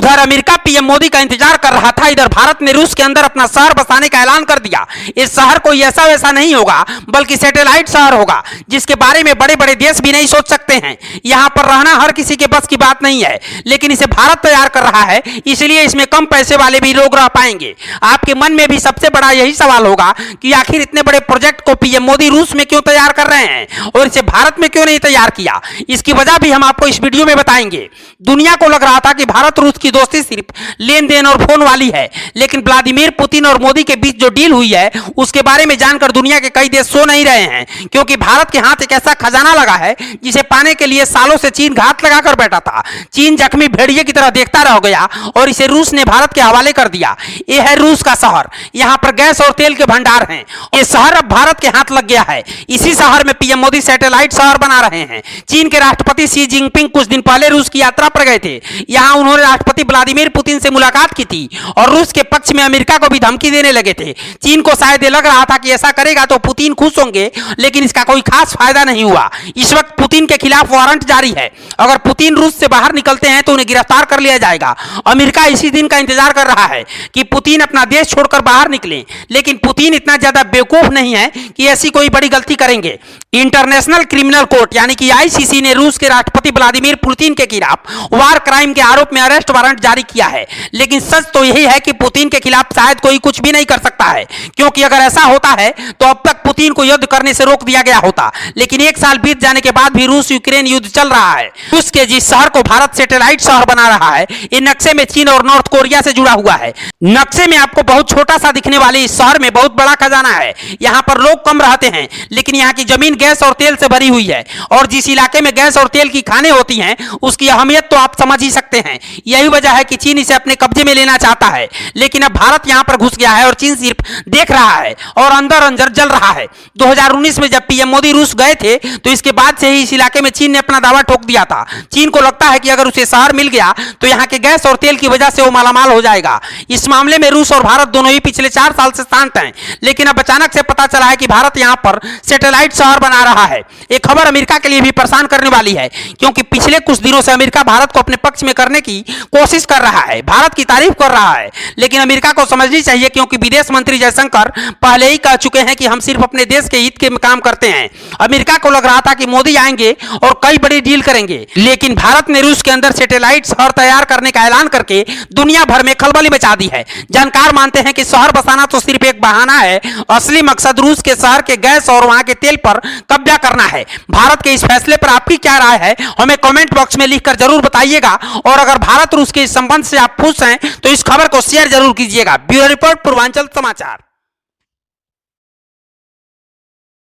उधर America PM Modi का इंतजार कर रहा था, इधर भारत ने रूस के अंदर अपना शहर बसाने का ऐलान कर दिया। इस शहर कोई ऐसा वैसा नहीं होगा, बल्कि सैटेलाइट शहर होगा, जिसके बारे में बड़े बड़े देश भी नहीं सोच सकते हैं। यहां पर रहना हर किसी के बस की बात नहीं है, लेकिन इसे भारत तैयार कर रहा है, इसलिए इसमें कम पैसे वाले भी लोग रह पाएंगे। आपके मन में भी सबसे बड़ा यही सवाल होगा कि आखिर इतने बड़े प्रोजेक्ट को पीएम मोदी रूस में क्यों तैयार कर रहे हैं और इसे भारत में क्यों नहीं तैयार किया। इसकी वजह भी हम आपको इस वीडियो में बताएंगे। दुनिया को लग रहा था कि भारत रूस की दोस्ती सिर्फ लेन देन और फोन वाली है, लेकिन व्लादिमीर पुतिन और मोदी के बीच जो डील हुई है उसके बारे में जानकर दुनिया के कई देश सो नहीं रहे हैं, क्योंकि भारत के हाथ एक ऐसा खजाना लगा है जिसे पाने के लिए सालों से चीन घात लगाकर बैठा था। चीन जख्मी भेड़िए की तरह देखता रह गया और इसे रूस ने भारत के हवाले कर दिया। यह है रूस का शहर, यहां पर गैस और तेल के भंडार हैं। यह शहर अब भारत के हाथ लग गया है। इसी शहर में पीएम मोदी सैटेलाइट शहर बना रहे हैं। चीन के राष्ट्रपति शी जिनपिंग कुछ दिन पहले रूस की यात्रा पर गए थे। यहां उन्होंने राष्ट्रपति व्लादिमीर पुतिन से मुलाकात की थी और रूस के पक्ष में अमेरिका को भी धमकी देने लगे थे। चीन को शायद लग रहा था कि ऐसा करेगा तो पुतिन खुश होंगे, लेकिन इसका कोई खास फायदा नहीं हुआ। इस वक्त पुतिन के खिलाफ वारंट जारी है। अगर पुतिन रूस से बाहर निकलते हैं तो उन्हें गिरफ्तार कर लिया जाएगा। अमेरिका इसी दिन का इंतजार कर रहा है कि पुतिन अपना देश छोड़कर बाहर निकलें, लेकिन पुतिन इतना ज्यादा बेवकूफ नहीं है कि ऐसी कोई बड़ी गलती करेंगे। इंटरनेशनल क्रिमिनल कोर्ट यानी कि आईसीसी ने रूस के राष्ट्रपति व्लादिमीर पुतिन के खिलाफ वार क्राइम के आरोप में अरेस्ट वारंट जारी किया है। लेकिन सच तो यही है कि पुतिन के खिलाफ शायद कोई कुछ भी नहीं कर सकता है, क्योंकि अगर ऐसा होता है तो अब तक पुतिन को युद्ध करने से रोक दिया गया होता। लेकिन एक साल बीत जाने के बाद भी रूस यूक्रेन युद्ध चल रहा है। रूस के जिस शहर को भारत सैटेलाइट शहर बना रहा है, ये नक्शे में चीन और नॉर्थ कोरिया से जुड़ा हुआ है। नक्शे में आपको बहुत छोटा सा दिखने वाले इस शहर में बहुत बड़ा खजाना है। यहाँ पर लोग कम रहते हैं, लेकिन यहाँ की जमीन गैस और तेल से भरी हुई है, और जिस इलाके में गैस और तेल की खानें होती हैं उसकी अहमियत तो आप समझ ही सकते हैं। यही वजह है कि चीन इसे अपने कब्जे में लेना चाहता है, लेकिन अब भारत यहाँ पर घुस गया है और चीन सिर्फ देख रहा है और अंदर अंदर जल रहा है। 2019 में जब पीएम मोदी रूस गए थे तो इसके बाद से ही इस इलाके में चीन ने अपना दावा ठोक दिया था। चीन को लगता है कि अगर उसे शहर मिल गया तो यहाँ के गैस और तेल की वजह से वो मालामाल हो जाएगा। इस मामले में रूस और भारत दोनों ही पिछले 4 साल से शांत हैं, लेकिन अब अचानक से पता चला है कि भारत यहाँ पर सैटेलाइट शहर बना रहा है। एक खबर अमेरिका के लिए भी परेशान करने वाली है, क्योंकि पिछले कुछ दिनों से अमेरिका भारत को अपने पक्ष में करने की कोशिश कर रहा है, भारत की तारीफ कर रहा है। लेकिन अमेरिका को समझनी चाहिए, क्योंकि विदेश मंत्री जयशंकर पहले ही कह चुके हैं कि हम सिर्फ अपने देश के हित के काम करते हैं। अमेरिका को लग रहा था कि मोदी आएंगे और कई बड़ी डील करेंगे, लेकिन भारत ने रूस के अंदर सैटेलाइट शहर तैयार करने का ऐलान करके दुनिया भर में खलबली मचा दी है। जानकार मानते हैं कि शहर बसाना तो सिर्फ एक बहाना है, असली मकसद रूस के शहर के गैस और वहां के तेल पर कब्जा करना है। भारत के इस फैसले पर आपकी क्या राय है, हमें कमेंट बॉक्स में लिखकर जरूर बताइएगा। और अगर भारत रूस के इस संबंध से आप खुश हैं तो इस खबर को शेयर जरूर कीजिएगा। ब्यूरो रिपोर्ट पूर्वांचल समाचार।